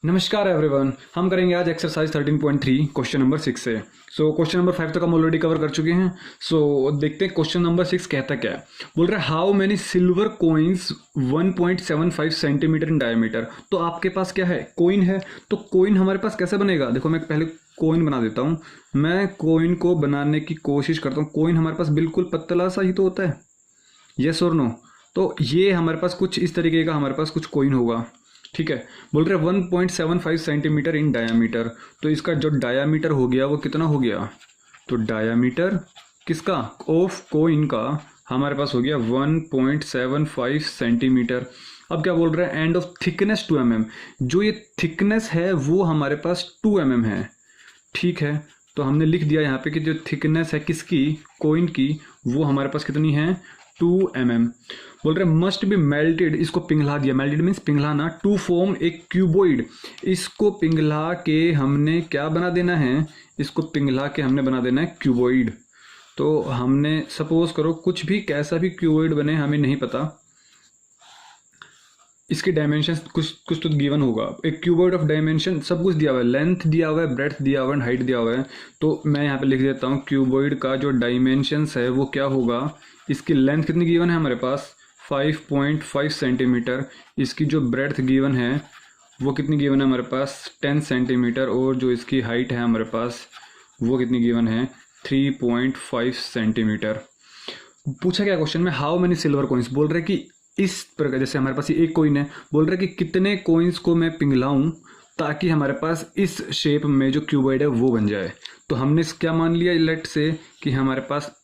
नमस्कार एवरीवन, हम करेंगे आज एक्सरसाइज 13.3 क्वेश्चन नंबर 6 से। क्वेश्चन नंबर 5 तक हम ऑलरेडी कवर कर चुके हैं। देखते हैं क्वेश्चन नंबर 6 कहता क्या है। बोल रहा है how many silver coins 1.75 centimetre in diameter. तो आपके पास क्या है, कोइन है। तो कोइन हमारे पास कैसे बनेगा, देखो मैं पहले कोइन बना देता हूँ। मैं कोइन को बनाने की कोशिश करता हूँ। कोइन हमारे पास बिल्कुल पतला सा ही तो होता है, यस और नो। तो ये हमारे पास कुछ इस तरीके का हमारे पास कुछ कोइन होगा, ठीक है। बोल रहे 1.75 सेंटीमीटर इन डायामीटर। तो इसका जो डायामीटर हो गया वो कितना हो गया, तो डायामीटर किसका, ऑफ कोइन का हमारे पास हो गया 1.75 सेंटीमीटर। अब क्या बोल रहे हैं, एंड ऑफ थिकनेस 2 mm। जो ये थिकनेस है वो हमारे पास 2 mm है, ठीक है। तो हमने लिख दिया यहाँ पे कि जो थिकनेस है किसकी, कोइन की, वो हमारे पास कितनी है, 2 mm। बोल रहे मस्ट बी मेल्टेड, इसको पिघला दिया। मेल्टेड मीन्स पिघलाना, टू फॉर्म एक क्यूबॉइड। इसको पिघला के हमने क्या बना देना है, इसको पिघला के हमने बना देना है क्यूबॉइड। तो हमने सपोज करो कुछ भी कैसा भी क्यूबॉइड बने, हमें नहीं पता, इसके डायमेंशन कुछ तो गिवन होगा। एक क्यूबॉइड ऑफ डायमेंशन सब कुछ दिया हुआ है, लेंथ दिया हुआ है, ब्रेड्थ दिया हुआ है, हाइट दिया हुआ है। तो मैं यहाँ पे लिख देता हूँ क्यूबॉइड का जो डायमेंशंस है वो क्या होगा। इसकी लेंथ कितनी गिवन है हमारे पास, 5.5 सेंटीमीटर। इसकी जो ब्रेड्थ गिवन है वो कितनी गिवन है हमारे पास, 10 सेंटीमीटर। और जो इसकी हाइट है हमारे पास वो कितनी गिवन है, 3.5 सेंटीमीटर। पूछा क्या क्वेश्चन में, हाउ मेनी सिल्वर कॉइन्स। बोल रहे कि इस प्रकार, जैसे हमारे पास ये एक कॉइन है, बोल रहे कि कितने कॉइन्स को मैं पिघलाऊं ताकि हमारे पास इस शेप में जो क्यूबॉइड है वो बन जाए। तो हमने क्या मान लिया, लेट से कि हमारे पास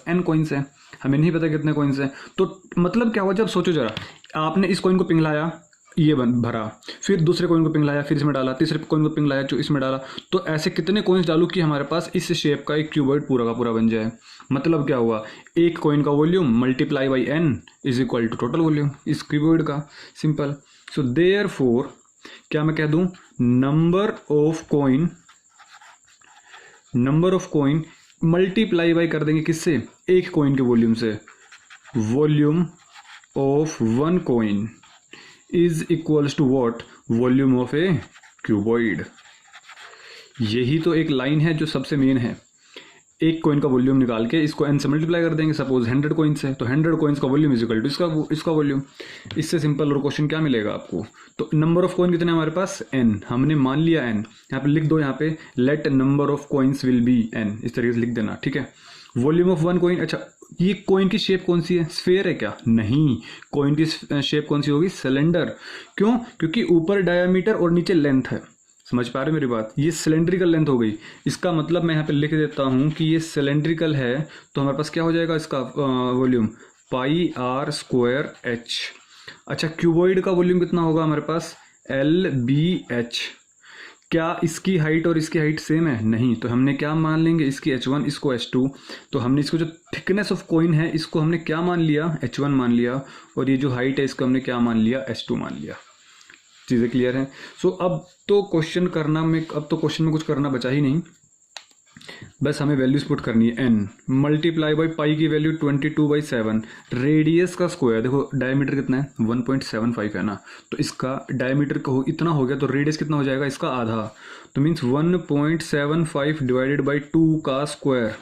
n कॉइन्स है, हमें नहीं पता कितने कॉइन्स हैं। तो मतलब क्या हुआ, जब सोचो जरा, आपने इस कॉइन को पिघलाया, ये भरा, फिर दूसरे कॉइन को पिघलाया, फिर इसमें डाला, तीसरे कॉइन को पिघलाया, जो इसमें डाला। तो ऐसे कितने कॉइन्स डालूं कि हमारे पास इस शेप का एक क्यूबॉइड पूरा का पूरा बन जाए। मतलब क्या हुआ, एक कॉइन का volume multiply by n is equal to total volume इस क्यूबॉइड का, सिंपल। सो देयरफॉर क्या मैं कह दूं, number of coin multiply by कर देंगे किससे, एक कॉइन के वॉल्यूम से। Volume of 1 coin is equals to what, volume of a cuboid. यही तो एक लाइन है जो सबसे मेन है। एक कॉइन का वॉल्यूम निकाल के इसको n से मल्टीप्लाई कर देंगे। सपोज 100 कॉइन्स है तो 100 कॉइन्स का वॉल्यूम इज इक्वल टू इसका वॉल्यूम। इससे सिंपल और क्वेश्चन क्या मिलेगा आपको। तो नंबर ऑफ कॉइन कितने हमारे पास, n, हमने मान लिया n। यहाँ पे लिख दो, यहाँ पे let number of coins will be n, इस तरीके से लिख देना, ठीक है। वॉल्यूम ऑफ 1 कॉइन, अच्छा ये कॉइन की शेप कौन सी है, स्फेयर है क्या, नहीं। कॉइन की शेप कौन सी होगी, सिलेंडर। क्यों, क्योंकि ऊपर डायमीटर और नीचे लेंथ है। समझ पा रहे मेरी बात, ये सिलेंड्रिकल लेंथ हो गई। इसका मतलब मैं यहाँ पे लिख देता हूँ कि ये सिलेंड्रिकल है। तो हमारे पास क्या हो जाएगा इसका volume, pi r square h. अच्छा क्यूबॉइड का वॉल्यूम कितना होगा हमारे पास, LBH। क्या इसकी हाइट और इसकी हाइट सेम है, नहीं। तो हमने क्या मान लेंगे, इसकी H1 इसको H2। तो हमने इसको जो थिकनेस ऑफ कॉइन है इसको हमने क्या मान लिया, H1 मान लिया। और ये जो हाइट है इसको हमने क्या मान लिया, H2 मान लिया। चीज़ें क्लियर हैं। अब तो क्वेश्चन में कुछ करना बचा ही नहीं, बस हमें वैल्यूज पुट करनी है। n मल्टीप्लाई बाई पाई की वैल्यू 22/7, रेडियस का स्क्वायर, देखो डायमीटर कितना है 1.75 है ना। तो इसका डायमीटर इतना हो गया, तो रेडियस कितना हो जाएगा इसका आधा। तो मीन्स 1.75 डिवाइडेड बाई 2 का स्क्वायर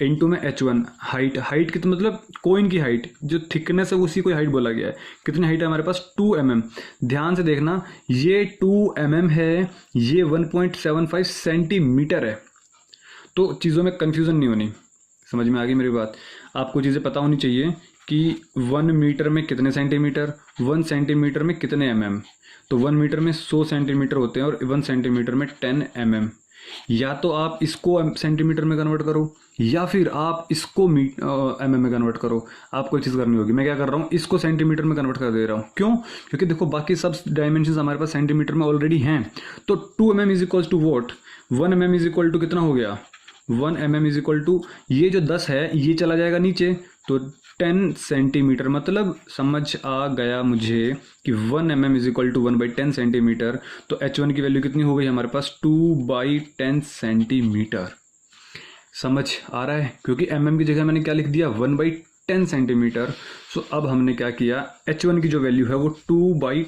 इनटू में H1। हाइट कितना, मतलब कोइन की हाइट, जो थिकनेस है उसी को हाइट बोला गया है। कितनी हाइट है हमारे पास, 2 mm। ध्यान से देखना, ये 2 mm है, ये 1.75 सेंटीमीटर है। तो चीज़ों में कंफ्यूजन नहीं होनी, समझ में आ गई मेरी बात। आपको चीज़ें पता होनी चाहिए कि 1 मीटर में कितने सेंटीमीटर, 1 सेंटीमीटर में कितने mm। तो 1 मीटर में 100 सेंटीमीटर होते हैं और 1 सेंटीमीटर में 10 mm। या तो आप इसको सेंटीमीटर में कन्वर्ट करो या फिर आप इसको mm में कन्वर्ट करो। आपको एक चीज़ करनी होगी, मैं क्या कर रहा हूँ, इसको सेंटीमीटर में कन्वर्ट कर दे रहा हूँ। क्यों, क्योंकि देखो बाकी सब डायमेंशन हमारे पास सेंटीमीटर में ऑलरेडी हैं। तो 2 mm is equals to what, 1 mm is equal to कितना हो गया, 1 mm इज इक्वल टू, ये जो 10 है ये चला जाएगा नीचे, तो 10 सेंटीमीटर। मतलब समझ आ गया मुझे कि 1 mm is equal to 1/10 centimetre. तो H1 की वैल्यू कितनी हो गई हमारे पास, 2/10 सेंटीमीटर। समझ आ रहा है, क्योंकि mm की जगह मैंने क्या लिख दिया, 1/10 सेंटीमीटर। सो अब हमने क्या किया, H1 की जो वैल्यू है वो 2/10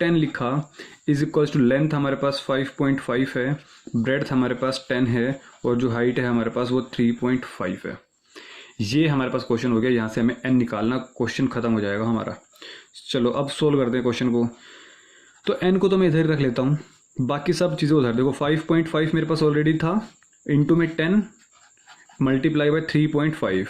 10 लिखा इज इक्वल्स टू लेंथ हमारे पास 5.5 है, ब्रेड्थ हमारे पास 10 है और जो हाइट है हमारे पास वो 3.5 है। ये हमारे पास क्वेश्चन हो गया। यहाँ से हमें n निकालना, क्वेश्चन खत्म हो जाएगा हमारा। चलो अब सोल्व करते हैं क्वेश्चन को। तो n को तो मैं इधर ही रख लेता हूँ, बाकी सब चीज़ें उधर। देखो 5.5 मेरे पास ऑलरेडी था, इंटू में 10 मल्टीप्लाई बाय 3.5।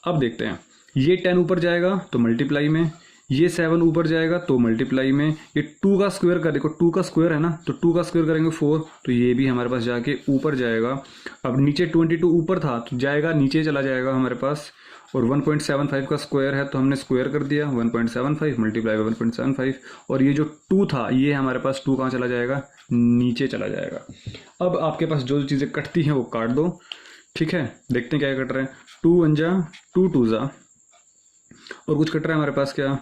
अब देखते हैं, ये 10 ऊपर जाएगा तो मल्टीप्लाई में, ये 7 ऊपर जाएगा तो मल्टीप्लाई में, ये 2 का स्क्वायर कर, देखो 2 का स्क्वायर है ना, तो 2 का स्क्वायर करेंगे 4, तो ये भी हमारे पास जाके ऊपर जाएगा। अब नीचे 22 ऊपर था तो जाएगा, नीचे चला जाएगा हमारे पास। और 1.75 का स्क्वायर है तो हमने स्क्वायर कर दिया, 1.75 मल्टीप्लाई बाय 1.75। और ये जो 2 था ये हमारे पास 2 कहाँ चला जाएगा, नीचे चला जाएगा। अब आपके पास जो चीज़ें कटती हैं वो काट दो, ठीक है। देखते हैं क्या कट रहा है, 2 1 जा 2 2 जा, और कुछ कट रहा है हमारे पास क्या,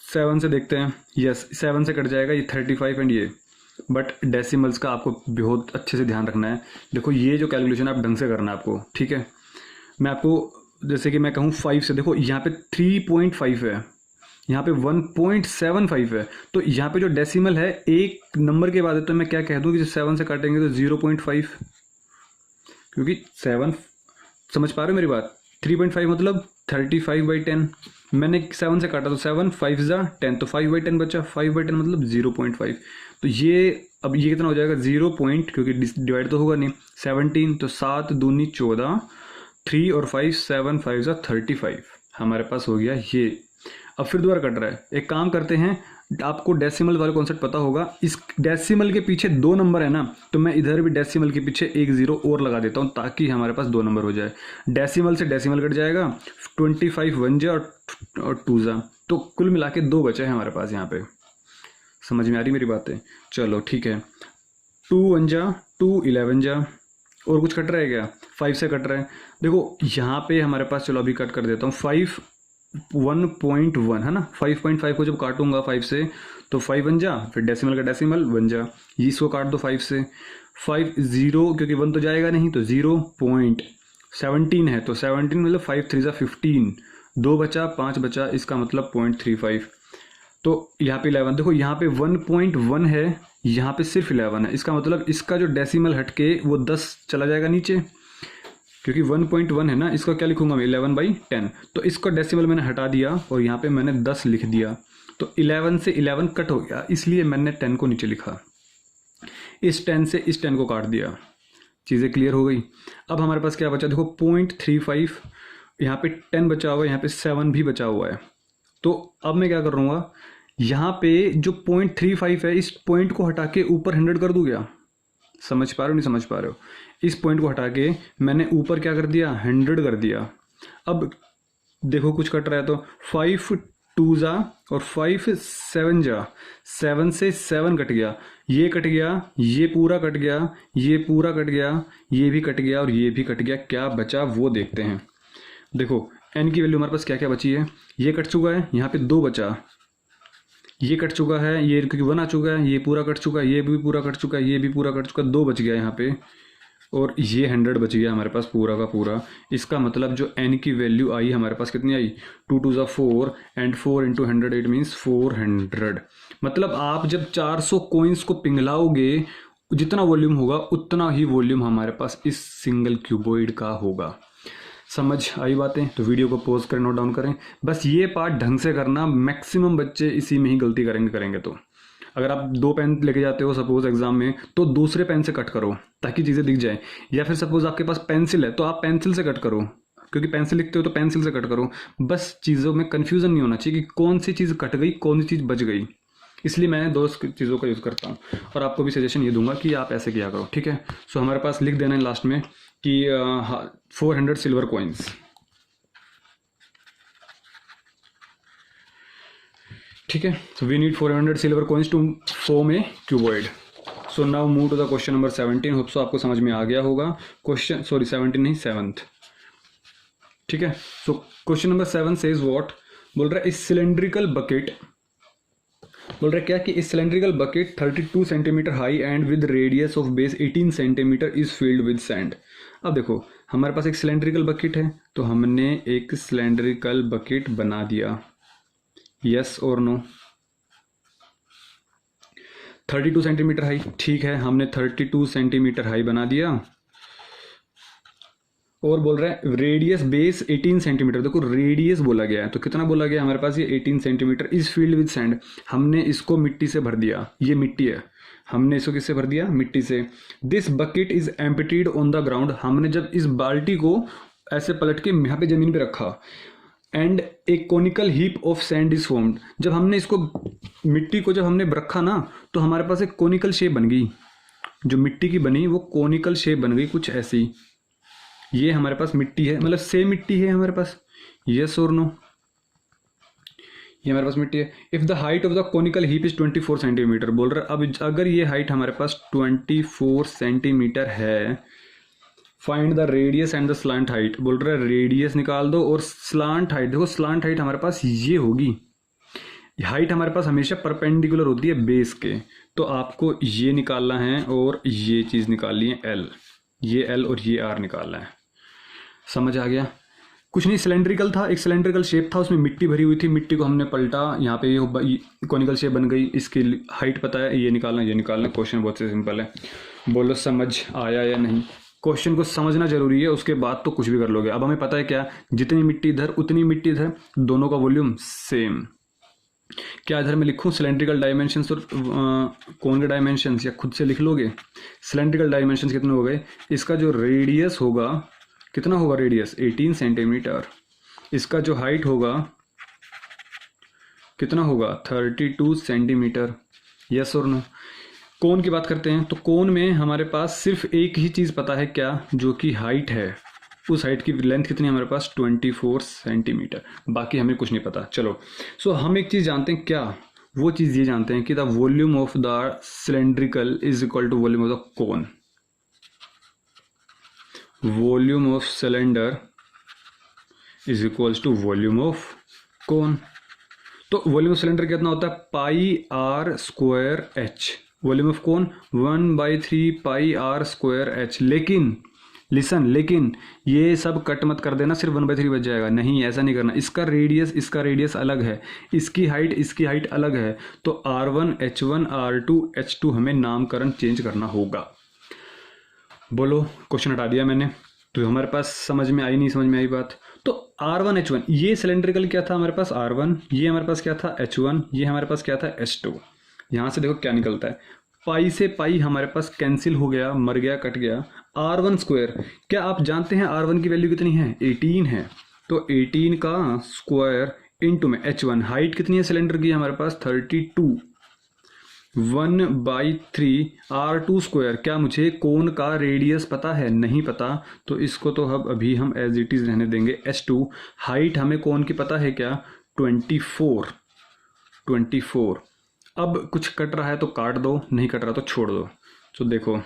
7 से देखते हैं। यस 7 से कट जाएगा ये 35 एंड ये, बट डेसिमल्स का आपको बहुत अच्छे से ध्यान रखना है। देखो ये जो कैलकुलेशन आप ढंग से करना है आपको, ठीक है। मैं आपको जैसे कि मैं कहूँ 5 से, देखो यहाँ पे 3.5 है, यहाँ पे 1.75 है, तो यहाँ पे जो डेसिमल है एक नंबर के बाद है, तो मैं क्या कह दूँ कि 7 से काटेंगे तो 0.5, क्योंकि 7, समझ पा रहे हो मेरी बात, 3.5 मतलब 35/10। मैंने 7 से काटा तो 7 5 जा 10, तो 5/10 बचा, 5/10 मतलब 0.5। तो ये अब ये कितना हो जाएगा 0 पॉइंट, क्योंकि डिवाइड तो होगा नहीं, 17, तो 7 दूनी 14, 3 और 5 7 5 जा 35 हमारे पास हो गया ये। अब फिर दोबारा कट रहा है, एक काम करते हैं, आपको डेसिमल वाला कॉन्सेप्ट पता होगा, इस डेसिमल के पीछे 2 नंबर है ना, तो मैं इधर भी डेसिमल के पीछे 1 0 और लगा देता हूँ ताकि हमारे पास 2 नंबर हो जाए। डेसिमल से डेसिमल कट जाएगा, 25 1 जा और 2 जा, तो कुल मिला के 2 बचे हैं हमारे पास यहाँ पे। समझ में आ रही मेरी बातें? चलो ठीक है, 2 1 जा 2 11 जा, और कुछ कट रहा है क्या, 5 से कट रहा है। देखो यहाँ पे हमारे पास, चलो अभी कट कर देता हूँ, 5 1.1 है ना, 5.5 को जब काटूंगा 5 से तो 5 1 जा, फिर डेसिमल का डेसिमल 1 जा, इसको काट दो 5 से, 5 0, क्योंकि 1 तो जाएगा नहीं, तो 0.17 है, तो 17 मतलब 5 3 जा 15, 2 बचा 5 बचा, इसका मतलब 0.35। तो यहाँ पे 11, देखो यहाँ पे 1.1 है, यहाँ पे सिर्फ 11 है, इसका मतलब इसका जो डेसिमल हटके वो 10 चला जाएगा नीचे, क्योंकि 1.1 है ना, इसका क्या लिखूंगा मैं 11/10, तो इसका डेसिमल मैंने हटा दिया और यहाँ पे मैंने 10 लिख दिया, तो 11 से 11 कट हो गया, इसलिए मैंने 10 को नीचे लिखा, इस 10 से इस 10 को काट दिया। चीज़ें क्लियर हो गई। अब हमारे पास क्या बचा, देखो 0.35, यहाँ पे 10 बचा हुआ है, यहाँ पे 7 भी बचा हुआ है, तो अब मैं क्या कर रहा हूँ, यहाँ पे जो 0.35 है इस पॉइंट को हटा के ऊपर 100 कर दूँ क्या, समझ पा रहे हो नहीं समझ पा रहे हो, इस पॉइंट को हटा के मैंने ऊपर क्या कर दिया 100 कर दिया। अब देखो कुछ कट रहा है, तो 5 2 जा और 5 7 जा, 7 से 7 कट गया, ये कट गया, ये पूरा कट गया, ये पूरा कट गया, ये भी कट गया और ये भी कट गया, क्या बचा वो देखते हैं। देखो n की वैल्यू हमारे पास क्या क्या बची है, ये कट चुका है, यहाँ पे 2 बचा, ये कट चुका है, ये क्योंकि 1 आ चुका है, ये पूरा कट चुका है, ये भी पूरा कट चुका है, ये भी पूरा कट चुका है, 2 बच गया यहाँ पे, और ये 100 बच गया हमारे पास पूरा का पूरा। इसका मतलब जो n की वैल्यू आई हमारे पास कितनी आई, 2 2 जा 4 एंड 4 इंटू 100 इट मीन्स 400। मतलब आप जब 400 कॉइन्स को पिघलाओगे, जितना वॉल्यूम होगा उतना ही वॉल्यूम हमारे पास इस सिंगल क्यूबॉइड का होगा। समझ आई बातें? तो वीडियो को पॉज करें, नोट डाउन करें, बस ये पार्ट ढंग से करना, मैक्सिमम बच्चे इसी में ही गलती करेंगे। तो अगर आप 2 पेन लेके जाते हो सपोज एग्जाम में, तो दूसरे पेन से कट करो ताकि चीज़ें दिख जाए, या फिर सपोज आपके पास पेंसिल है तो आप पेंसिल से कट करो, क्योंकि पेंसिल लिखते हो तो पेंसिल से कट करो। बस चीज़ों में कन्फ्यूज़न नहीं होना चाहिए कि कौन सी चीज़ कट गई कौन सी चीज़ बच गई, इसलिए मैं 2 चीज़ों का यूज़ करता हूँ, और आपको भी सजेशन ये दूंगा कि आप ऐसे किया करो, ठीक है। सो हमारे पास लिख देना है लास्ट में कि 400 सिल्वर कॉइन्स, ठीक है। So we need 400 silver coins to form a cuboid. So now move to the question number 17। Hope so आपको समझ में आ गया होगा। क्वेश्चन 17 नहीं 7th, ठीक है। So question number 7 says what, बोल रहा है इस सिलेंड्रिकल बकेट, बोल रहा है क्या कि इस cylindrical bucket 32 centimetre high and with radius of base 18 centimetre is filled with sand. अब देखो हमारे पास एक सिलेंड्रिकल बकेट है, तो हमने एक सिलेंड्रिकल बकेट बना दिया, यस और नो, 32 सेंटीमीटर हाई, ठीक है, हमने 32 सेंटीमीटर हाई बना दिया। और बोल रहा है रेडियस बेस 18 सेंटीमीटर, देखो रेडियस बोला गया है तो कितना बोला गया हमारे पास, ये 18 centimetre is filled with sand, हमने इसको मिट्टी से भर दिया, ये मिट्टी है, हमने इसको किससे भर दिया, मिट्टी से। This bucket is emptied on the ground, हमने जब इस बाल्टी को ऐसे पलट के यहाँ पे जमीन पे रखा, and A conical heap of sand is formed, जब हमने इसको मिट्टी को जब हमने रखा ना तो हमारे पास एक कोनिकल शेप बन गई, जो मिट्टी की बनी वो कोनिकल शेप बन गई कुछ ऐसी। ये हमारे पास मिट्टी है, मतलब सेम मिट्टी है हमारे पास, यस और नो, ये हमारे पास मिट्टी है। If the height of the conical heap is 24 centimetre, बोल रहा है अब अगर ये हाइट हमारे पास 24 सेंटीमीटर है, find the radius and the slant height, बोल रहा है रेडियस निकाल दो और स्लांट हाइट, देखो स्लांट हाइट हमारे पास ये होगी, हाइट हमारे पास हमेशा परपेंडिकुलर होती है बेस के, तो आपको ये निकालना है और ये चीज़ निकालनी है एल, ये एल और ये आर निकालना है। समझ आ गया? कुछ नहीं, सिलेंड्रिकल था, एक सिलेंड्रिकल शेप था, उसमें मिट्टी भरी हुई थी, मिट्टी को हमने पलटा, यहाँ पे ये कॉनिकल शेप बन गई, इसकी हाइट पता है, ये निकालना। क्वेश्चन बहुत से सिंपल है, बोलो समझ आया या नहीं? क्वेश्चन को समझना जरूरी है, उसके बाद तो कुछ भी कर लोगे। अब हमें पता है क्या, जितनी मिट्टी इधर उतनी मिट्टी इधर, दोनों का वॉल्यूम सेम। क्या इधर मैं लिखूं सिलेंड्रिकल डायमेंशंस और कोन के डायमेंशंस, या खुद से लिख लोगे? सिलेंड्रिकल डायमेंशंस कितने हो गए, इसका जो रेडियस होगा कितना होगा, रेडियस 18 सेंटीमीटर, इसका जो हाइट होगा कितना होगा 32 सेंटीमीटर, यस और नो? कोन की बात करते हैं तो कोन में हमारे पास सिर्फ एक ही चीज़ पता है, क्या, जो कि हाइट है, उस हाइट की लेंथ कितनी है हमारे पास 24 सेंटीमीटर, बाकी हमें कुछ नहीं पता। चलो सो हम एक चीज़ जानते हैं, क्या वो चीज़ ये जानते हैं कि the volume of the cylindrical is equal to volume of the cone, volume of cylinder is equals to volume of cone. तो वॉल्यूम ऑफ सिलेंडर कितना होता है, pi r square h, volume of cone 1/3 pi r square h. लेकिन listen, लेकिन ये सब cut मत कर देना, सिर्फ 1/3 बच जाएगा, नहीं ऐसा नहीं करना, इसका रेडियस अलग है, इसकी हाइट अलग है, तो R1 H1 R2 H2 हमें नामकरण चेंज करना होगा। बोलो, क्वेश्चन हटा दिया मैंने, तो हमारे पास समझ में आई नहीं समझ में आई बात? तो R1 H1, ये सिलेंड्रिकल क्या था हमारे पास R1, ये हमारे पास क्या था H1, ये हमारे पास क्या था H2। यहाँ से देखो क्या निकलता है, पाई से पाई हमारे पास कैंसिल हो गया, मर गया, कट गया, R1 स्क्वायर, क्या आप जानते हैं R1 की वैल्यू कितनी है, 18 है, तो 18 का स्क्वायर इनटू में H1, हाइट कितनी है सिलेंडर की हमारे पास 32, 1/3 R2 स्क्वायर, क्या मुझे कोन का रेडियस पता है, नहीं पता, तो इसको तो अब अभी हम एज इट इज रहने देंगे H2। हाइट हमें कोन की पता है क्या, 24। अब कुछ कट रहा है तो काट दो, नहीं कट रहा तो छोड़ दो। तो देखो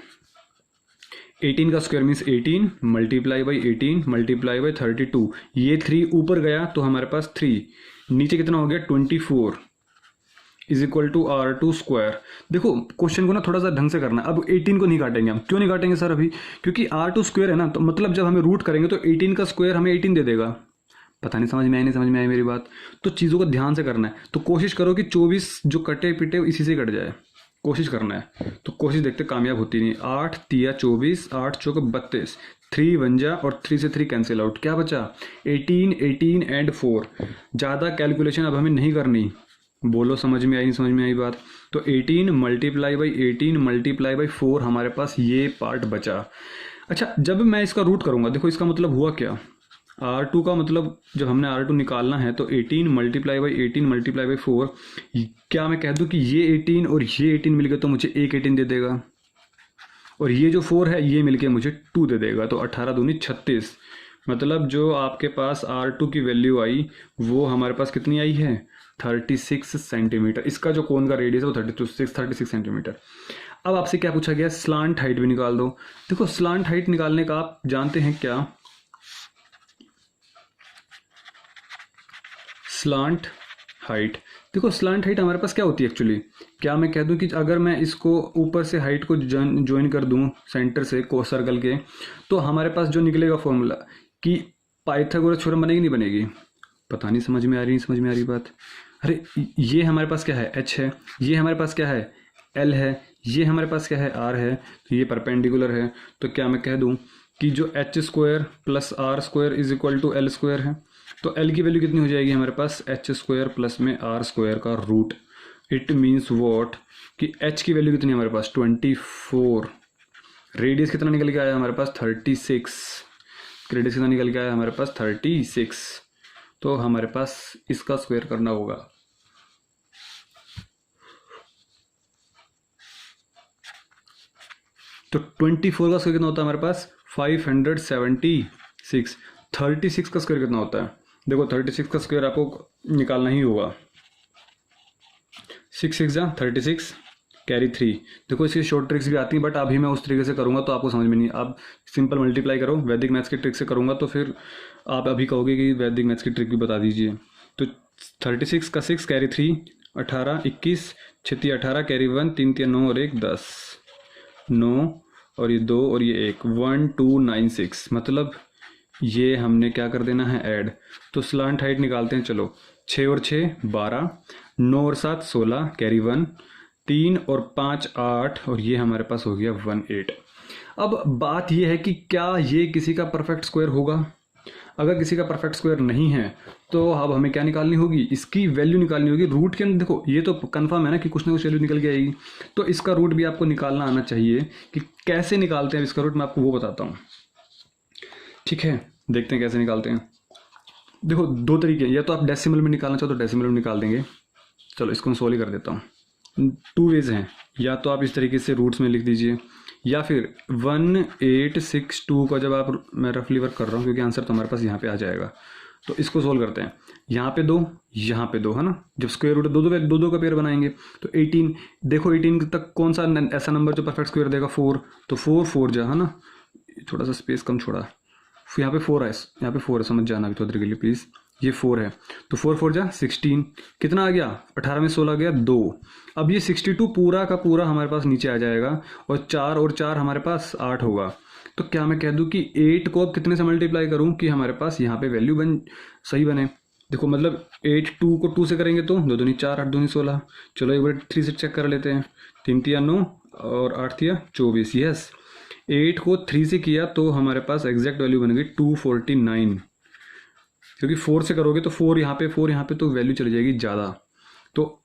18 का square means 18 multiply by 18 multiply by 32, ये 3 ऊपर गया तो हमारे पास 3, नीचे कितना हो गया 24 is equal to R2 square. देखो क्वेश्चन को ना थोड़ा सा ढंग से करना है। अब 18 को नहीं काटेंगे हम, क्यों नहीं काटेंगे सर अभी, क्योंकि R2 स्क्वायर है ना, तो मतलब जब हमें रूट करेंगे तो 18 का स्क्वायर हमें 18 दे देगा। पता नहीं समझ में आई नहीं समझ में आई मेरी बात? तो चीज़ों को ध्यान से करना है, तो कोशिश करो कि 24 जो कटे पिटे इसी से कट जाए, कोशिश करना है। तो कोशिश देखते कामयाब होती नहीं। 8 तिया 24, 8 चौक 32, 3 बन जा और 3 से 3 कैंसिल आउट, क्या बचा 18 एंड 4। ज़्यादा कैलकुलेशन अब हमें नहीं करनी, बोलो समझ में आई नहीं समझ में आई बात? तो 18 मल्टीप्लाई बाई 18 मल्टीप्लाई बाई 4 हमारे पास ये पार्ट बचा। अच्छा, जब मैं इसका रूट करूँगा, देखो इसका मतलब हुआ क्या, R2 का मतलब जब हमने R2 निकालना है तो 18 मल्टीप्लाई बाई 18 मल्टीप्लाई बाई 4, क्या मैं कह दूं कि ये 18 और ये 18 मिल गए तो मुझे एक 18 दे देगा, और ये जो 4 है ये मिलके मुझे 2 दे देगा, तो 18 दूनी 36। मतलब जो आपके पास R2 की वैल्यू आई वो हमारे पास कितनी आई है 36 सेंटीमीटर। इसका जो कोन का रेडियस है वो 36 सेंटीमीटर। अब आपसे क्या पूछा गया, स्लांट हाइट भी निकाल दो। देखो स्लांट हाइट निकालने का आप जानते हैं क्या, स्लांट हाइट। देखो स्लांट हाइट हमारे पास क्या होती है एक्चुअली, क्या मैं कह दूं कि अगर मैं इसको ऊपर से हाइट को ज्वाइन कर दूं सेंटर से को सर्कल के, तो हमारे पास जो निकलेगा फॉर्मूला कि पाइथागोरस थ्योरम बनेगी नहीं बनेगी? पता नहीं समझ में आ रही बात? अरे ये हमारे पास क्या है, h है, ये हमारे पास क्या है एल है, ये हमारे पास क्या है आर है, तो ये परपेंडिकुलर है। तो क्या मैं कह दूं कि जो h square plus r square is equal to l square है। तो एल की वैल्यू कितनी हो जाएगी हमारे पास, एच स्क्वायर प्लस में आर स्क्वायर का रूट। इट मीन्स वॉट कि एच की वैल्यू कितनी है हमारे पास 24, रेडियस कितना निकल के आया हमारे पास 36, रेडियस कितना निकल के आया हमारे पास 36। तो हमारे पास इसका स्क्वायर करना होगा। तो 24 का स्क्वायर कितना होता है हमारे पास 576। 36 का स्क्वायर कितना होता है, देखो 36 का स्क्वायर आपको निकालना ही होगा। 6 6 जा 36 कैरी 3। देखो इसकी शॉर्ट ट्रिक्स भी आती हैं, बट अभी मैं उस तरीके से करूँगा तो आपको समझ में नहीं। आप सिंपल मल्टीप्लाई करो, वैदिक मैथ्स की ट्रिक से करूँगा तो फिर आप अभी कहोगे कि वैदिक मैथ्स की ट्रिक भी बता दीजिए। तो 36 का 6 कैरी 3 18 21 36 18 कैरी 1 3 3 9 और 1 10 9 और ये 2 और ये 1 1 2 9 6। मतलब ये हमने क्या कर देना है ऐड। तो स्लांट हाइट निकालते हैं, चलो 6 और 6 12 9 और 7 16 कैरी 1 3 और 5 8 और ये हमारे पास हो गया 1 8। अब बात ये है कि क्या ये किसी का परफेक्ट स्क्वायर होगा। अगर किसी का परफेक्ट स्क्वायर नहीं है तो अब हमें क्या निकालनी होगी, इसकी वैल्यू निकालनी होगी। रूट के अंदर देखो ये तो कंफर्म है ना कि कुछ ना कुछ वैल्यू निकल के आएगी, तो इसका रूट भी आपको निकालना आना चाहिए। कि कैसे निकालते हैं इसका रूट मैं आपको वो बताता हूँ, ठीक है। देखते हैं कैसे निकालते हैं। देखो दो तरीके हैं, या तो आप डेसिमल में निकालना चाहो तो डेसिमल में निकाल देंगे। चलो इसको मैं सोल्व ही कर देता हूँ। 2 वेज हैं, या तो आप इस तरीके से रूट्स में लिख दीजिए, या फिर 1862 का जब आप, मैं रफली वर्क कर रहा हूँ क्योंकि आंसर तो हमारे पास यहाँ पे आ जाएगा। तो इसको सोल्व करते हैं, यहाँ पे 2 यहाँ पे 2 है ना, जब स्क्वायर रूट दो दो का पेयर बनाएंगे तो 18। देखो 18 तक कौन सा ऐसा नंबर जो परफेक्ट स्क्वायर देगा 4, तो 4 4 जा है ना, थोड़ा सा स्पेस कम छोड़ा, यहाँ पे 4 है, यहाँ पे 4 है, समझ जाना अभी थोड़ी देर के लिए प्लीज़। ये 4 है तो 4 4 जा 16, कितना आ गया 18 में 16 गया 2। अब ये 62 पूरा का पूरा हमारे पास नीचे आ जाएगा और 4 और 4 हमारे पास 8 होगा। तो क्या मैं कह दूं कि 8 को अब कितने से मल्टीप्लाई करूं कि हमारे पास यहाँ पे वैल्यू सही बने। देखो मतलब 8 2 को 2 से करेंगे तो 2 दूनी 4 8 दूनी 16। चलो एक बार 3 से चेक कर लेते हैं, 3 3 9 और 8 3 24। यस 8 को 3 से किया तो हमारे पास एग्जैक्ट वैल्यू बन गई 249, क्योंकि 4 से करोगे तो 4 यहाँ पे तो वैल्यू चली जाएगी ज़्यादा। तो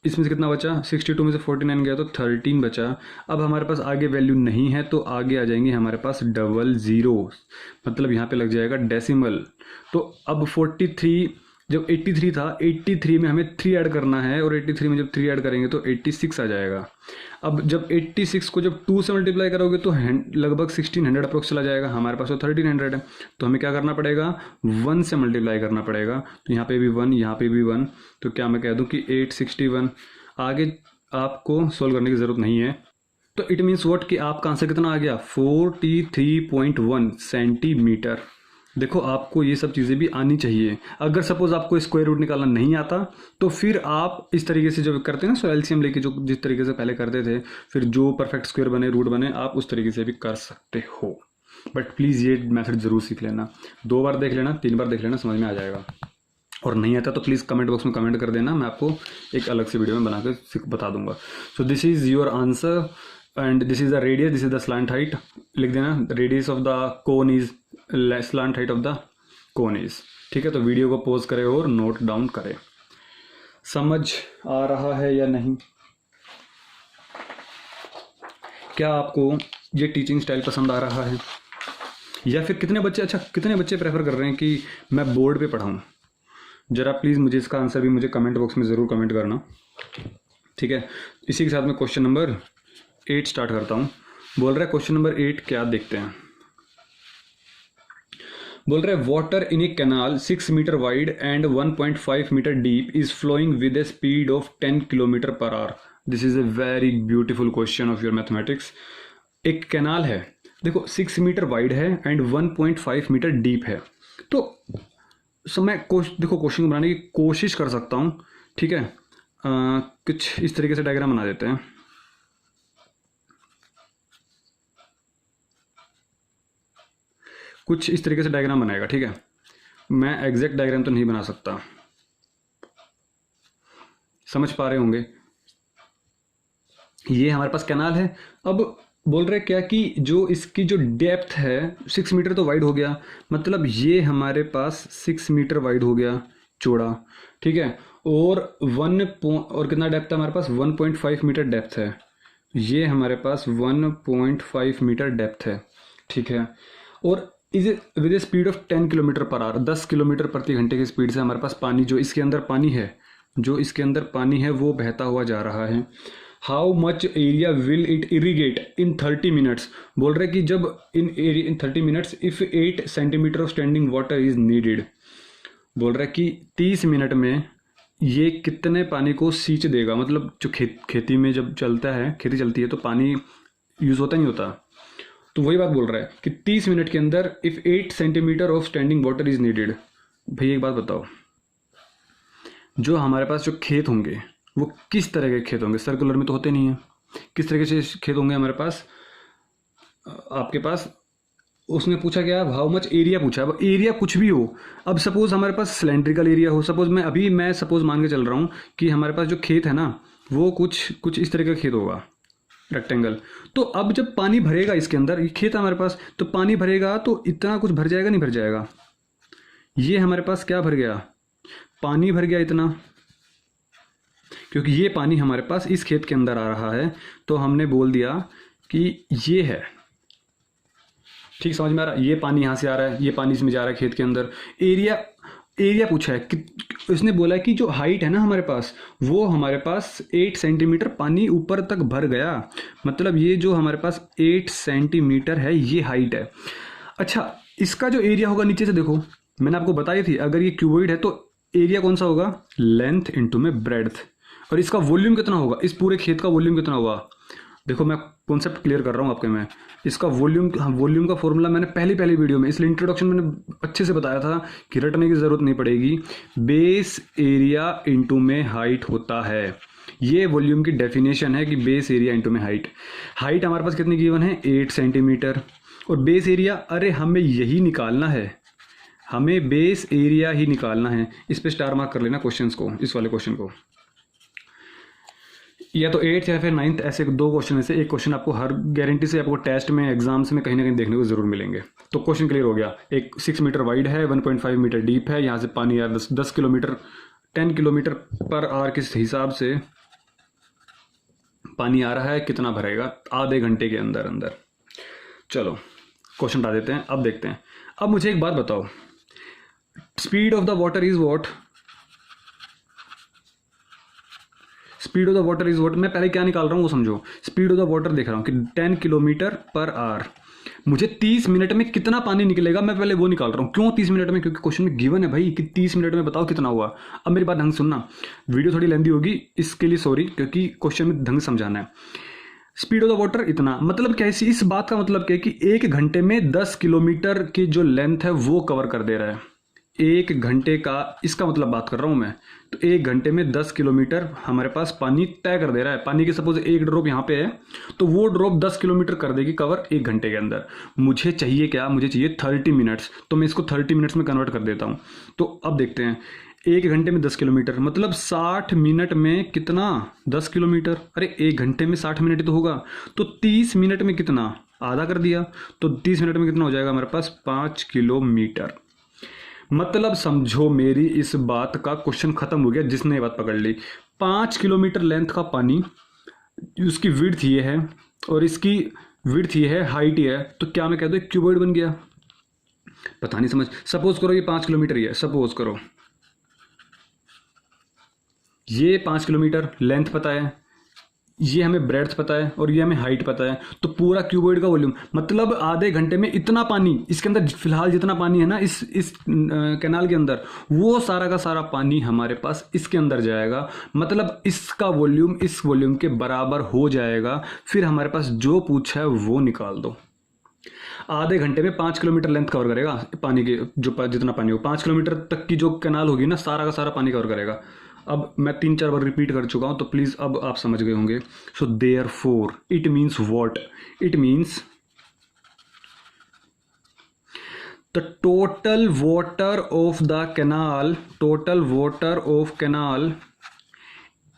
इसमें से कितना बचा, 62 में से 49 गया तो 13 बचा। अब हमारे पास आगे वैल्यू नहीं है तो आगे आ जाएंगे हमारे पास 00, मतलब यहाँ पे लग जाएगा डेसिमल। तो अब 43 जब 83 था, 83 में हमें 3 ऐड करना है और 83 में जब 3 ऐड करेंगे तो 86 आ जाएगा। अब जब 86 को जब 2 से मल्टीप्लाई करोगे तो लगभग 1600 अप्रोक्स चला जाएगा। हमारे पास तो 1300 है, तो हमें क्या करना पड़ेगा 1 से मल्टीप्लाई करना पड़ेगा। तो यहाँ पे भी 1 यहाँ पे भी 1, तो क्या मैं कह दूँ कि 861। आगे आपको सोल्व करने की ज़रूरत नहीं है। तो इट मीन्स वॉट कि आपका आंसर कितना आ गया 43.1 सेंटीमीटर। देखो आपको ये सब चीज़ें भी आनी चाहिए। अगर सपोज आपको स्क्वायर रूट निकालना नहीं आता तो फिर आप इस तरीके से जो करते हैं ना, सो एलसीएम लेके जो जिस तरीके से पहले करते थे, फिर जो परफेक्ट स्क्वायर बने रूट बने आप उस तरीके से भी कर सकते हो। बट प्लीज़ ये मेथड ज़रूर सीख लेना, 2 बार देख लेना 3 बार देख लेना, समझ में आ जाएगा। और नहीं आता तो प्लीज़ कमेंट बॉक्स में कमेंट कर देना, मैं आपको एक अलग से वीडियो में बना कर बता दूंगा। So this is your answer and this is the radius, this is the slant height. लिख देना radius of the cone is slant height of the cone is. ठीक है, तो वीडियो को पॉज करें और नोट डाउन करें। समझ आ रहा है या नहीं? क्या आपको ये टीचिंग स्टाइल पसंद आ रहा है, या फिर कितने बच्चे प्रेफर कर रहे हैं कि मैं बोर्ड पे पढ़ाऊँ? ज़रा प्लीज़ मुझे इसका आंसर भी मुझे कमेंट बॉक्स में ज़रूर कमेंट करना। ठीक है, इसी के साथ मैं क्वेश्चन नंबर 8 स्टार्ट करता हूँ। बोल रहा है क्वेश्चन नंबर 8 क्या, देखते हैं। बोल रहा है water in a canal 6 metre wide and 1.5 metre deep is flowing with a speed of 10 kilometre per hour. This is a very beautiful question of your mathematics. एक कैनाल है, देखो 6 मीटर वाइड है एंड 1.5 मीटर डीप है। तो मैं देखो question को बनाने की कोशिश कर सकता हूँ। ठीक है, कुछ इस तरीके से डायग्राम बना देते हैं। कुछ इस तरीके से डायग्राम बनाएगा। ठीक है, मैं एग्जैक्ट डायग्राम तो नहीं बना सकता, समझ पा रहे होंगे। ये हमारे पास कैनाल है। अब बोल रहे क्या कि जो इसकी जो डेप्थ है 6 मीटर तो वाइड हो गया, मतलब ये हमारे पास 6 मीटर वाइड हो गया चौड़ा, ठीक है। और और कितना डेप्थ है हमारे पास, 1.5 मीटर डेप्थ है। ये हमारे पास 1.5 मीटर डेप्थ है, ठीक है। और is with a speed of 10 kilometre per our, 10 kilometre प्रति घंटे की स्पीड से हमारे पास पानी, जो इसके अंदर पानी है, जो इसके अंदर पानी है वो बहता हुआ जा रहा है। How much area will it irrigate in 30 minutes. बोल रहे कि जब इन 30 minutes if 8 centimetre of standing water is needed. बोल रहा है कि 30 मिनट में ये कितने पानी को सींच देगा, मतलब जो खेती में जब चलता है, खेती चलती है तो पानी यूज़ होता नहीं होता, तो वही बात बोल रहा है कि 30 मिनट के अंदर if 8 centimetre of standing water is needed. भाई एक बात बताओ, जो हमारे पास जो खेत होंगे वो किस तरह के खेत होंगे, सर्कुलर में तो होते नहीं हैं, किस तरीके से खेत होंगे हमारे पास, आपके पास। उसने पूछा क्या, हाउ मच एरिया पूछा। अब एरिया कुछ भी हो, अब सपोज हमारे पास सिलेंड्रिकल एरिया हो, सपोज मैं सपोज मान के चल रहा हूँ कि हमारे पास जो खेत है ना वो कुछ इस तरह का खेत होगा, रेक्टेंगल। तो अब जब पानी भरेगा इसके अंदर, ये खेत है हमारे पास, तो पानी भरेगा तो इतना कुछ भर जाएगा नहीं भर जाएगा। ये हमारे पास क्या भर गया, पानी भर गया इतना, क्योंकि ये पानी हमारे पास इस खेत के अंदर आ रहा है, तो हमने बोल दिया कि ये है, ठीक समझ में आ रहा है। ये पानी यहाँ से आ रहा है, ये पानी इसमें जा रहा है खेत के अंदर। एरिया पूछा है कि इसने बोला कि जो हाइट है ना हमारे पास, वो हमारे पास 8 सेंटीमीटर पानी ऊपर तक भर गया, मतलब ये जो हमारे पास 8 सेंटीमीटर है ये हाइट है। अच्छा, इसका जो एरिया होगा नीचे से देखो, मैंने आपको बताई थी, अगर ये क्यूबॉइड है तो एरिया कौन सा होगा, लेंथ इंटू में ब्रेड्थ। और इसका वॉल्यूम कितना होगा, इस पूरे खेत का वॉल्यूम कितना होगा, देखो मैं कॉन्सेप्ट क्लियर कर रहा हूँ आपके में। इसका वॉल्यूम का फॉर्मूला मैंने पहली वीडियो में, इसलिए इंट्रोडक्शन मैंने अच्छे से बताया था कि रटने की ज़रूरत नहीं पड़ेगी। बेस एरिया इंटू में हाइट होता है, ये वॉल्यूम की डेफिनेशन है कि बेस एरिया इंटू में हाइट। हाइट हमारे पास कितनी गिवन है, 8 सेंटीमीटर, और बेस एरिया, अरे हमें यही निकालना है, हमें बेस एरिया ही निकालना है। इस पर स्टार मार्क कर लेना क्वेश्चंस को, इस वाले क्वेश्चन को, या तो 8th या फिर 9th, ऐसे 2 क्वेश्चन में से एक क्वेश्चन आपको हर गारंटी से आपको टेस्ट में, एग्जाम्स में कहीं ना कहीं देखने को जरूर मिलेंगे। तो क्वेश्चन क्लियर हो गया, एक 6 मीटर वाइड है, 1.5 मीटर डीप है, यहाँ से पानी यार 10 किलोमीटर 10 किलोमीटर पर आवर के हिसाब से पानी आ रहा है, कितना भरेगा आधे घंटे के अंदर अंदर। चलो क्वेश्चन हटा देते हैं, अब देखते हैं। अब मुझे एक बात बताओ, speed of the water is what, speed of the water is what, मैं पहले क्या निकाल रहा हूँ वो समझो। स्पीड ऑफ द वाटर देख रहा हूँ कि 10 किलोमीटर पर आवर, मुझे 30 मिनट में कितना पानी निकलेगा, मैं पहले वो निकाल रहा हूँ। क्यों 30 मिनट में, क्योंकि क्वेश्चन में गिवन है भाई कि 30 मिनट में बताओ कितना हुआ। अब मेरी बात ढंग सुनना, वीडियो थोड़ी लेंदी होगी इसके लिए सॉरी, क्योंकि क्वेश्चन में ढंग समझाना है। स्पीड ऑफ द वाटर इतना, मतलब कैसी, इस बात का मतलब क्या है कि 1 घंटे में 10 किलोमीटर की जो लेंथ है वो कवर कर दे रहा है। 1 घंटे का, इसका मतलब बात कर रहा हूँ मैं, तो 1 घंटे में 10 किलोमीटर हमारे पास पानी तय कर दे रहा है। पानी की सपोज 1 ड्रॉप यहाँ पे है, तो वो ड्रॉप 10 किलोमीटर कर देगी कवर 1 घंटे के अंदर। मुझे चाहिए क्या, मुझे चाहिए 30 मिनट्स, तो मैं इसको 30 मिनट्स में कन्वर्ट कर देता हूँ। तो अब देखते हैं, 1 घंटे में 10 किलोमीटर मतलब 60 मिनट में कितना, 10 किलोमीटर। अरे 1 घंटे में 60 मिनट तो होगा, तो 30 मिनट में कितना, आधा कर दिया, तो 30 मिनट में कितना हो जाएगा हमारे पास, 5 किलोमीटर। मतलब समझो मेरी इस बात का क्वेश्चन खत्म हो गया जिसने ये बात पकड़ ली। 5 किलोमीटर लेंथ का पानी, उसकी विड्थ ये है और इसकी विड्थ ये है, हाइट ये है, तो क्या मैं कह दूँ क्यूबॉइड बन गया। पता नहीं समझ, सपोज करो ये 5 किलोमीटर ही है, सपोज करो ये 5 किलोमीटर लेंथ पता है, ये हमें ब्रेड्थ पता है और ये हमें हाइट पता है, तो पूरा क्यूबॉइड का वॉल्यूम, मतलब आधे घंटे में इतना पानी, इसके अंदर फिलहाल जितना पानी है ना इस कैनाल के अंदर, वो सारा का सारा पानी हमारे पास इसके अंदर जाएगा, मतलब इसका वॉल्यूम इस वॉल्यूम के बराबर हो जाएगा। फिर हमारे पास जो पूछा है वो निकाल दो। आधे घंटे में 5 किलोमीटर लेंथ कवर करेगा पानी की, जो जितना पानी हो 5 किलोमीटर तक की जो कैनाल होगी ना, सारा का सारा पानी कवर करेगा। अब मैं 3-4 बार रिपीट कर चुका हूं, तो प्लीज अब आप समझ गए होंगे। So therefore it means what, it means the total water of the canal, total water of canal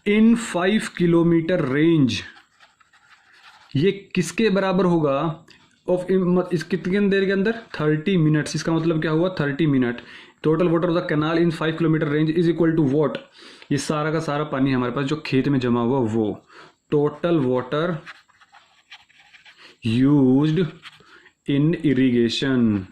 in 5 kilometre range, ये किसके बराबर होगा ऑफ इस कितनी देर के अंदर 30 मिनट्स। इसका मतलब क्या हुआ 30 minute. Total water of the canal in 5 kilometre range is equal to what. ये सारा का सारा पानी हमारे पास जो खेत में जमा हुआ वो total water used in irrigation.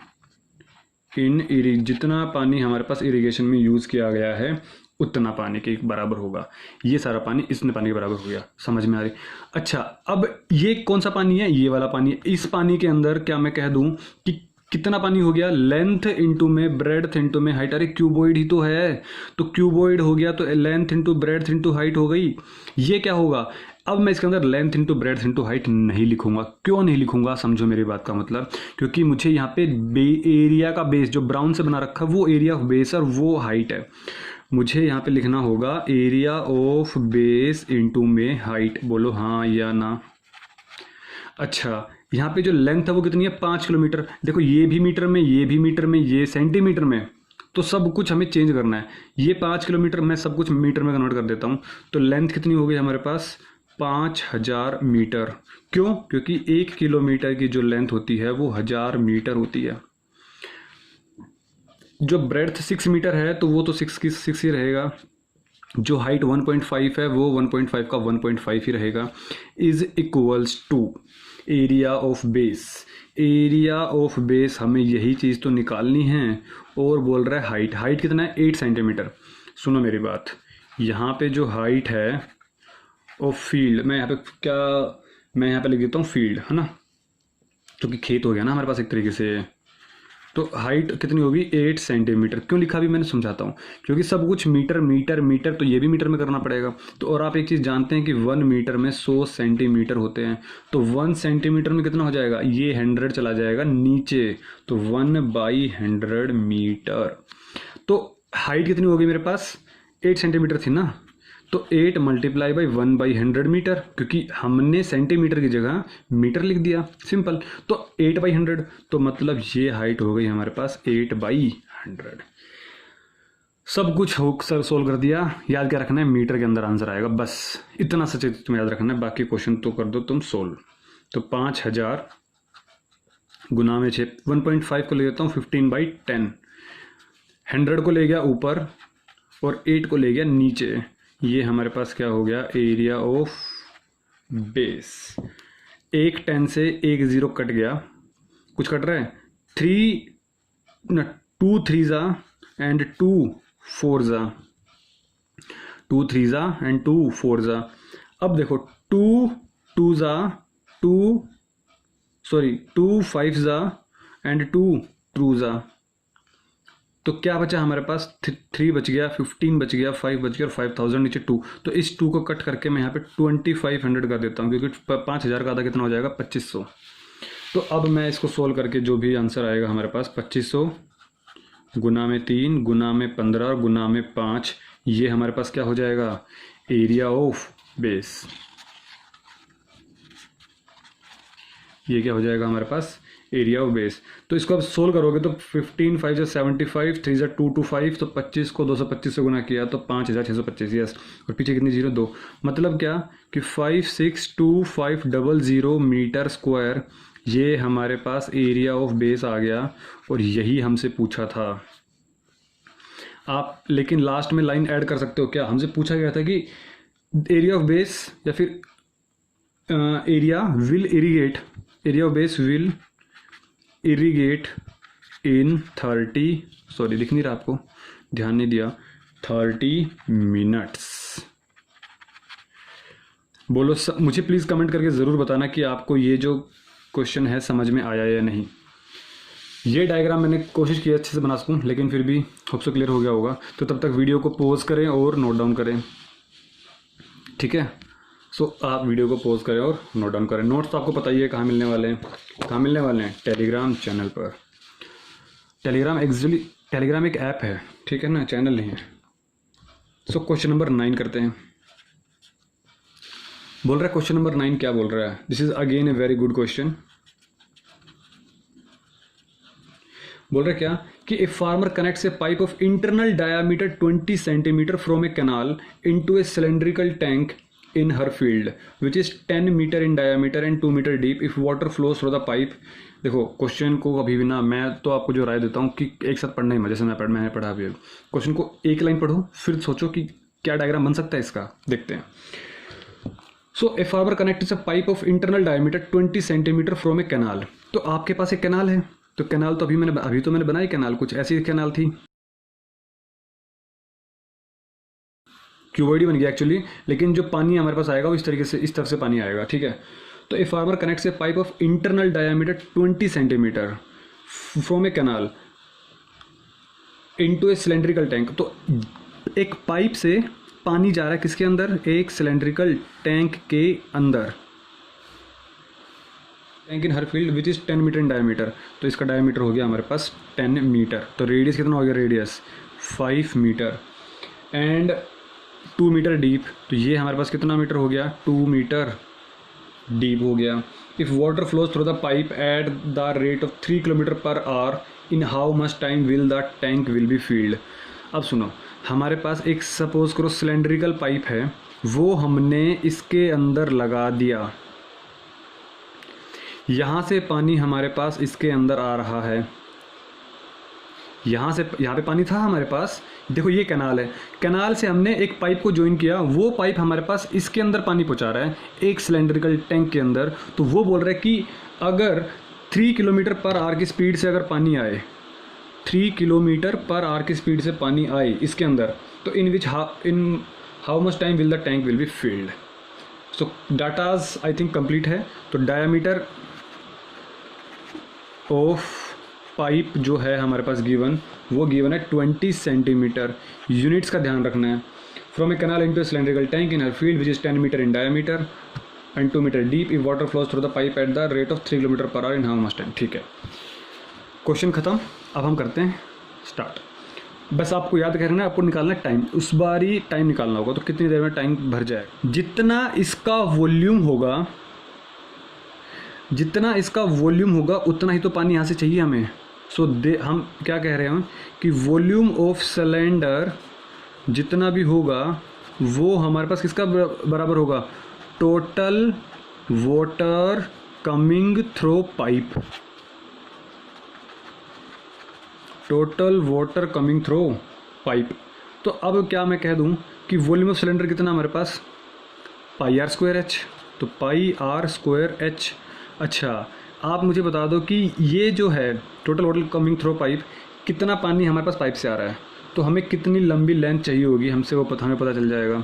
जितना पानी हमारे पास इरिगेशन में यूज किया गया है उतना पानी के बराबर होगा। ये सारा पानी इतने पानी के बराबर हो गया। समझ में आ रही। अच्छा, अब ये कौन सा पानी है, ये वाला पानी है। इस पानी के अंदर क्या मैं कह दूं कि कितना पानी हो गया, लेंथ इंटू में ब्रेड्थ इंटू में हाइट। अरे क्यूबॉइड ही तो है, तो क्यूबॉइड हो गया तो length into breadth into height हो गई। ये क्या होगा, अब मैं इसके अंदर length into breadth into height नहीं लिखूंगा। क्यों नहीं लिखूंगा, समझो मेरी बात का मतलब। क्योंकि मुझे यहाँ पे एरिया का बेस जो ब्राउन से बना रखा है वो एरिया ऑफ बेस और वो हाइट है। मुझे यहाँ पे लिखना होगा एरिया ऑफ बेस इंटू में हाइट। बोलो हाँ या ना। अच्छा, यहाँ पे जो लेंथ है वो कितनी है 5 किलोमीटर। देखो ये भी मीटर में, ये भी मीटर में, ये सेंटीमीटर में, तो सब कुछ हमें चेंज करना है। ये 5 किलोमीटर मैं सब कुछ मीटर में कन्वर्ट कर देता हूँ। तो लेंथ कितनी हो गई हमारे पास 5000 मीटर। क्यों, क्योंकि 1 किलोमीटर की जो लेंथ होती है वो 1000 मीटर होती है। जो ब्रेड्थ 6 मीटर है तो वो तो 6 ही रहेगा। जो हाइट 1.5 है वो 1.5 का 1.5 ही रहेगा। Is equals to area of base. Area of base हमें यही चीज़ तो निकालनी है। और बोल रहा है हाइट। हाइट कितना है 8 सेंटीमीटर। सुनो मेरी बात, यहाँ पे जो हाइट है ऑफ फील्ड, मैं यहाँ पे लिख देता हूँ फील्ड, है ना, क्योंकि खेत हो गया ना हमारे पास एक तरीके से। तो हाइट कितनी होगी 8 सेंटीमीटर। क्यों लिखा भी मैंने समझाता हूँ। क्योंकि सब कुछ मीटर मीटर मीटर, तो ये भी मीटर में करना पड़ेगा। तो और आप एक चीज़ जानते हैं कि 1 मीटर में 100 सेंटीमीटर होते हैं। तो 1 सेंटीमीटर में कितना हो जाएगा, ये 100 चला जाएगा नीचे, तो 1/100 मीटर। तो हाइट कितनी होगी मेरे पास 8 सेंटीमीटर थी ना, तो 8 मल्टीप्लाई बाई 1/100 मीटर, क्योंकि हमने सेंटीमीटर की जगह मीटर लिख दिया, सिंपल। तो 8/100, तो मतलब ये हाइट हो गई हमारे पास 8/100। सब कुछ हो सर सोल्व कर दिया। याद क्या रखना है, मीटर के अंदर आंसर आएगा, बस इतना सच तुम्हें याद रखना है। बाकी क्वेश्चन तो कर दो तुम सोल्व। तो 5000 गुना में 6, 1.5 को ले लेता हूँ 15/10, 100 को ले गया ऊपर और 8 को ले गया नीचे। ये हमारे पास क्या हो गया, एरिया ऑफ बेस। एक 10 से एक 0 कट गया, कुछ कट रहा है 2 3 एंड 2 4 2 3 एंड 2 4। अब देखो 2 5 एंड 2 2। तो क्या बचा हमारे पास 3 बच गया, 15 बच गया, 5 बच गया और 5000 नीचे 2। तो इस 2 को कट करके मैं यहाँ पे 2500 कर देता हूँ, क्योंकि 5000 का आधा कितना हो जाएगा 2500। तो अब मैं इसको सोल्व करके जो भी आंसर आएगा हमारे पास 2500 गुना में 3 गुना में 15 और गुना में 5, ये हमारे पास क्या हो जाएगा एरिया ऑफ बेस। ये क्या हो जाएगा हमारे पास एरिया ऑफ बेस। तो इसको अब सोल्व करोगे तो 15 5 75, 3 225, तो 25 को 225 से गुना किया तो 5625। यस, और पीछे कितनी 0 2, मतलब क्या कि 562,500 मीटर स्क्वायर ये हमारे पास एरिया ऑफ बेस आ गया। और यही हमसे पूछा था। आप लेकिन लास्ट में लाइन ऐड कर सकते हो। क्या हमसे पूछा गया था कि एरिया ऑफ बेस या फिर area of base will irrigate in 30, sorry दिख नहीं रहा आपको, ध्यान नहीं दिया, 30 मिनट्स। बोलो मुझे प्लीज़ कमेंट करके ज़रूर बताना कि आपको ये जो क्वेश्चन है समझ में आया या नहीं। ये डायग्राम मैंने कोशिश की अच्छे से बना सकूं, लेकिन फिर भी होप सो क्लियर हो गया होगा। तो तब तक वीडियो को पॉज करें और नोट डाउन करें, ठीक है। सो आप वीडियो को पॉज करें और नोट डाउन करें। नोट्स तो आपको पता ही है कहाँ मिलने वाले हैं, टेलीग्राम चैनल पर। टेलीग्राम एक ऐप है, ठीक है ना, चैनल नहीं है। सो क्वेश्चन नंबर 9 करते हैं। बोल रहा है क्वेश्चन नंबर 9 क्या बोल रहा है, this is again a very good question. बोल रहा है क्या कि ए farmer connects A pipe of internal diameter 20 centimetre from a canal into a cylindrical tank in her field which is 10 meter in diameter and 2 meter deep if water flows through the pipe। देखो question को अभी भी ना, मैं तो आपको जो राय देता हूँ कि एक साथ पढ़ना ही मत, जैसे मैंने पढ़ा अभी। क्वेश्चन को एक लाइन पढ़ो फिर सोचो कि क्या डायग्राम बन सकता है इसका, देखते हैं। So a farmer connects a pipe of internal diameter 20 centimetre from a canal. तो आपके पास एक कैनाल है, तो कैनाल तो अभी तो मैंने बनाई कैनाल, कुछ ऐसी कैनाल थी, क्यूबॉइड ही बन गया एक्चुअली, लेकिन जो पानी हमारे पास आएगा वो इस तरीके से, इस तरफ से पानी आएगा, ठीक है। तो ए farmer connects A pipe of internal diameter 20 centimetre from a canal into a cylindrical tank. तो एक पाइप से पानी जा रहा है किसके अंदर, एक सिलेंड्रिकल टैंक के अंदर, tank in her field which is 10 metre in diameter. तो इसका डायमीटर हो गया हमारे पास 10 मीटर। तो रेडियस कितना हो गया, radius 5 metre and 2 metre deep. तो ये हमारे पास कितना मीटर हो गया, 2 मीटर डीप हो गया। If water flows through the pipe at the rate of 3 kilometre per hour in how much time will the tank will be field. अब सुनो, हमारे पास एक सपोज करो सिलेंड्रिकल पाइप है, वो हमने इसके अंदर लगा दिया, यहाँ से पानी हमारे पास इसके अंदर आ रहा है, यहाँ पे पानी था हमारे पास। देखो ये कैनाल है, कैनाल से हमने एक पाइप को ज्वाइन किया, वो पाइप हमारे पास इसके अंदर पानी पहुँचा रहा है एक सिलेंड्रिकल टैंक के अंदर। तो वो बोल रहा है कि अगर 3 किलोमीटर पर आवर की स्पीड से अगर पानी आए, 3 किलोमीटर पर आवर की स्पीड से पानी आए इसके अंदर, तो इन how much time will the tank will be filled. So datas I think complete है। तो डायमीटर ऑफ पाइप जो है हमारे पास गिवन, वो गिवन है 20 सेंटीमीटर। यूनिट्स का ध्यान रखना है। From a canal into a cylindrical tank in her field which is 10 metre in diameter and 2 metre deep if water flows through the pipe at the rate of 3 kilometre per hour in how much time. ठीक है, question खत्म। अब हम करते हैं start. बस आपको याद करना है, आपको निकालना है टाइम, उस बार ही टाइम निकालना होगा। तो कितनी देर में टाइम भर जाएगा, जितना इसका वॉल्यूम होगा उतना ही तो पानी यहाँ से चाहिए हमें। सो हम क्या कह रहे हैं कि वॉल्यूम ऑफ सिलेंडर जितना भी होगा वो हमारे पास किसका बराबर होगा, total water coming through pipe, total water coming through pipe. तो अब क्या मैं कह दूं कि वॉल्यूम ऑफ सिलेंडर कितना हमारे पास, पाई आर स्क्वायर एच। तो पाई आर स्क्वायर एच। अच्छा, आप मुझे बता दो कि ये जो है total water coming through pipe, कितना पानी हमारे पास पाइप से आ रहा है, तो हमें कितनी लंबी लेंथ चाहिए होगी, हमें पता चल जाएगा।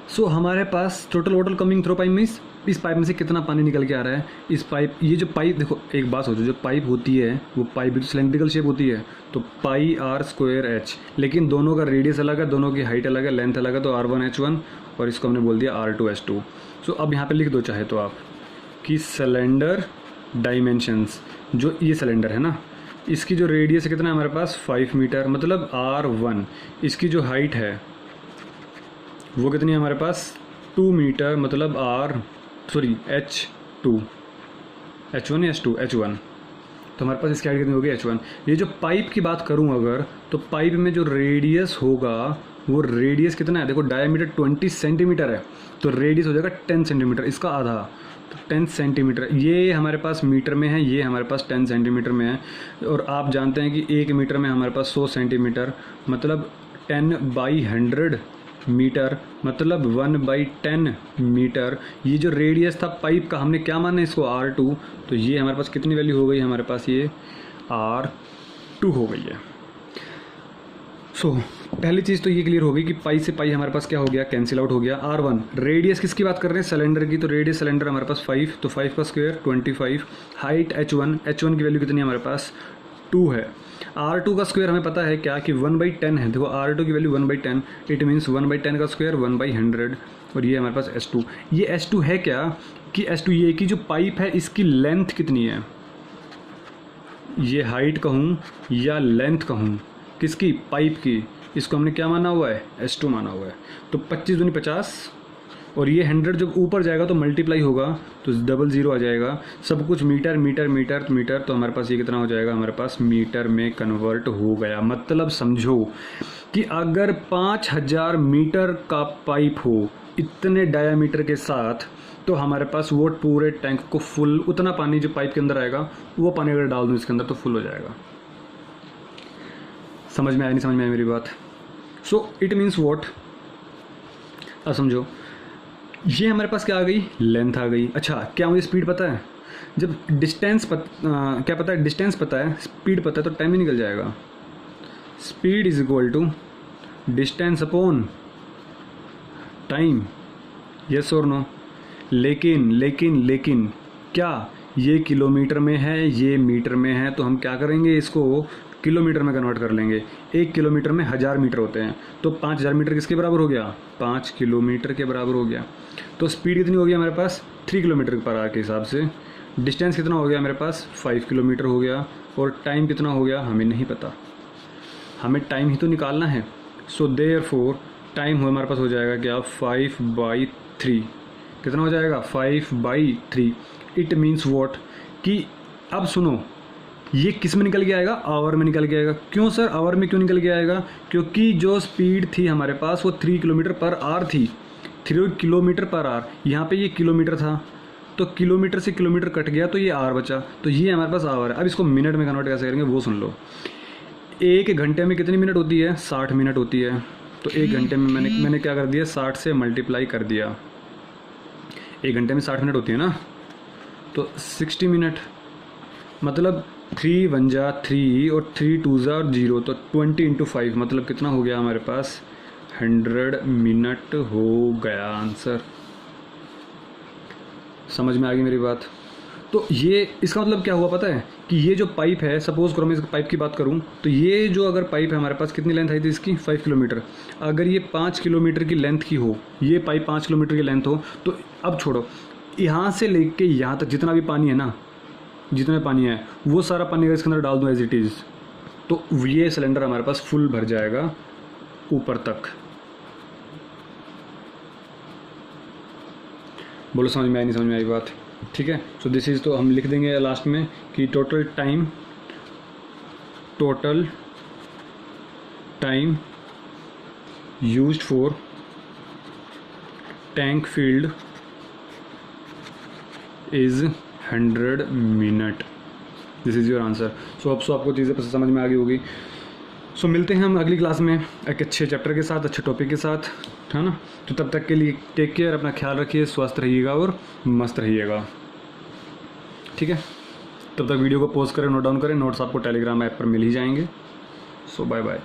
सो हमारे पास total water coming through pipe means इस पाइप में से कितना पानी निकल के आ रहा है। इस पाइप, ये जो पाइप, देखो एक बात सोचो, जो पाइप होती है वो पाइप भी तो सिलेंड्रिकल शेप होती है, तो पाई आर स्क्वायर एच, लेकिन दोनों का रेडियस अलग है, दोनों की हाइट अलग है, लेंथ अलग है, तो R1H1 और इसको हमने बोल दिया R2H2। सो अब यहाँ पे लिख दो चाहे तो आप कि सिलेंडर डायमेंशंस, जो ये सिलेंडर है ना, इसकी जो रेडियस है कितना है हमारे पास 5 मीटर, मतलब R1। इसकी जो हाइट है वो कितनी है हमारे पास 2 मीटर, मतलब H2, H1 या H1। तो हमारे पास इसकी हाइट कितनी होगी H1। ये जो पाइप की बात करूं अगर, तो पाइप में जो रेडियस होगा वो रेडियस कितना है, देखो डायमीटर 20 सेंटीमीटर है, तो रेडियस हो जाएगा 10 सेंटीमीटर, इसका आधा, तो 10 सेंटीमीटर। ये हमारे पास मीटर में है, ये हमारे पास 10 सेंटीमीटर में है। और आप जानते हैं कि 1 मीटर में हमारे पास 100 सेंटीमीटर, मतलब 10/100 मीटर, मतलब 1/10 मीटर। ये जो रेडियस था पाइप का, हमने क्या माना इसको R2, तो ये हमारे पास कितनी वैल्यू हो गई हमारे पास, ये R2 हो गई है। सो पहली चीज़ तो ये क्लियर हो गई कि पाई से पाई हमारे पास क्या हो गया, कैंसिल आउट हो गया। R1 रेडियस किसकी बात कर रहे हैं, सिलेंडर की, तो रेडियस सिलेंडर हमारे पास 5, तो 5 का स्क्वायर 25। हाइट H1 की वैल्यू कितनी है हमारे पास 2 है। R2 का स्क्वायर हमें पता है क्या कि 1/10 है, देखो R2 की वैल्यू 1/10, इट मीन्स 1/10 का स्क्वायर 1/100। और ये हमारे पास S2, ये S2 है क्या कि S2 ये कि जो पाइप है इसकी लेंथ कितनी है, ये हाइट कहूँ या लेंथ कहूँ, किसकी, पाइप की, इसको हमने क्या माना हुआ है, S2 माना हुआ है। तो 25 दूनी 50, और ये 100 जब ऊपर जाएगा तो मल्टीप्लाई होगा, तो 00 आ जाएगा। सब कुछ मीटर मीटर मीटर मीटर, तो हमारे पास ये कितना हो जाएगा, हमारे पास मीटर में कन्वर्ट हो गया। मतलब समझो कि अगर 5000 मीटर का पाइप हो इतने डायामीटर के साथ, तो हमारे पास वो पूरे टैंक को फुल, उतना पानी जो पाइप के अंदर आएगा वो पानी अगर डाल दूँ इसके अंदर तो फुल हो जाएगा। समझ में आया नहीं समझ में आया मेरी बात? सो इट मीन्स वॉट, अब समझो, ये हमारे पास क्या आ गई, लेंथ आ गई। अच्छा, क्या मुझे स्पीड पता है? जब डिस्टेंस क्या पता है, डिस्टेंस पता है, स्पीड पता है, तो टाइम ही निकल जाएगा। Speed is equal to distance upon time, yes और नो। लेकिन लेकिन लेकिन क्या ये किलोमीटर में है, ये मीटर में है, तो हम क्या करेंगे, इसको किलोमीटर में कन्वर्ट कर लेंगे। 1 किलोमीटर में 1000 मीटर होते हैं, तो 5000 मीटर किसके बराबर हो गया, 5 किलोमीटर के बराबर हो गया। तो स्पीड कितनी हो गया हमारे पास, 3 किलोमीटर पर आवर के हिसाब से। डिस्टेंस कितना हो गया मेरे पास, 5 किलोमीटर हो गया। और टाइम कितना हो गया हमें नहीं पता, हमें टाइम ही तो निकालना है। सो देयरफॉर टाइम हो हमारे पास हो जाएगा क्या, 5/3। कितना हो जाएगा, 5/3। इट मीन्स वॉट, कि अब सुनो, ये किस में निकल के आएगा, आवर में निकल के आएगा। क्यों सर, आवर में क्यों निकल के आएगा, क्योंकि जो स्पीड थी हमारे पास वो 3 किलोमीटर पर आवर थी, 3 किलोमीटर पर आवर। यहाँ पे ये किलोमीटर था, तो किलोमीटर से किलोमीटर कट गया तो ये आवर बचा, तो ये हमारे पास आवर है। अब इसको मिनट में कन्वर्ट कैसे करेंगे वो सुन लो। 1 घंटे में कितनी मिनट होती है, 60 मिनट होती है। तो 1 घंटे में मैंने क्या कर दिया, 60 से मल्टीप्लाई कर दिया। 1 घंटे में 60 मिनट होती है ना, तो 60 मिनट, मतलब 3 1 जा 3 और 3 2 जा 0, तो 20 × 5 मतलब कितना हो गया हमारे पास, 100 मिनट हो गया आंसर। समझ में आ गई मेरी बात? तो ये इसका मतलब क्या हुआ पता है, कि ये जो पाइप है, सपोज करो मैं इस पाइप की बात करूं, तो ये जो अगर पाइप है हमारे पास, कितनी लेंथ आई थी इसकी, 5 किलोमीटर। अगर ये 5 किलोमीटर की लेंथ की हो, ये पाइप 5 किलोमीटर की लेंथ हो, तो अब छोड़ो, यहाँ से लेके यहाँ तक जितना भी पानी है ना, जितना पानी है वो सारा पानी अगर इसके अंदर डाल दूँ एज इट इज़, तो ये सिलेंडर हमारे पास फुल भर जाएगा ऊपर तक। बोलो समझ में आई नहीं समझ में आई बात? ठीक है। सो दिस इज़, तो हम लिख देंगे लास्ट में कि total time used for tank filled is 100 minute. This is your answer. So अब आपको चीज़ें समझ में आ गई होगी। सो मिलते हैं हम अगली क्लास में एक अच्छे चैप्टर के साथ, अच्छे टॉपिक के साथ, है ना। तो तब तक के लिए टेक केयर, अपना ख्याल रखिए, स्वस्थ रहिएगा और मस्त रहिएगा, ठीक है। तब तक वीडियो को पॉज करें, नोट डाउन करें, नोट्स आपको टेलीग्राम ऐप पर मिल ही जाएंगे। सो बाय बाय।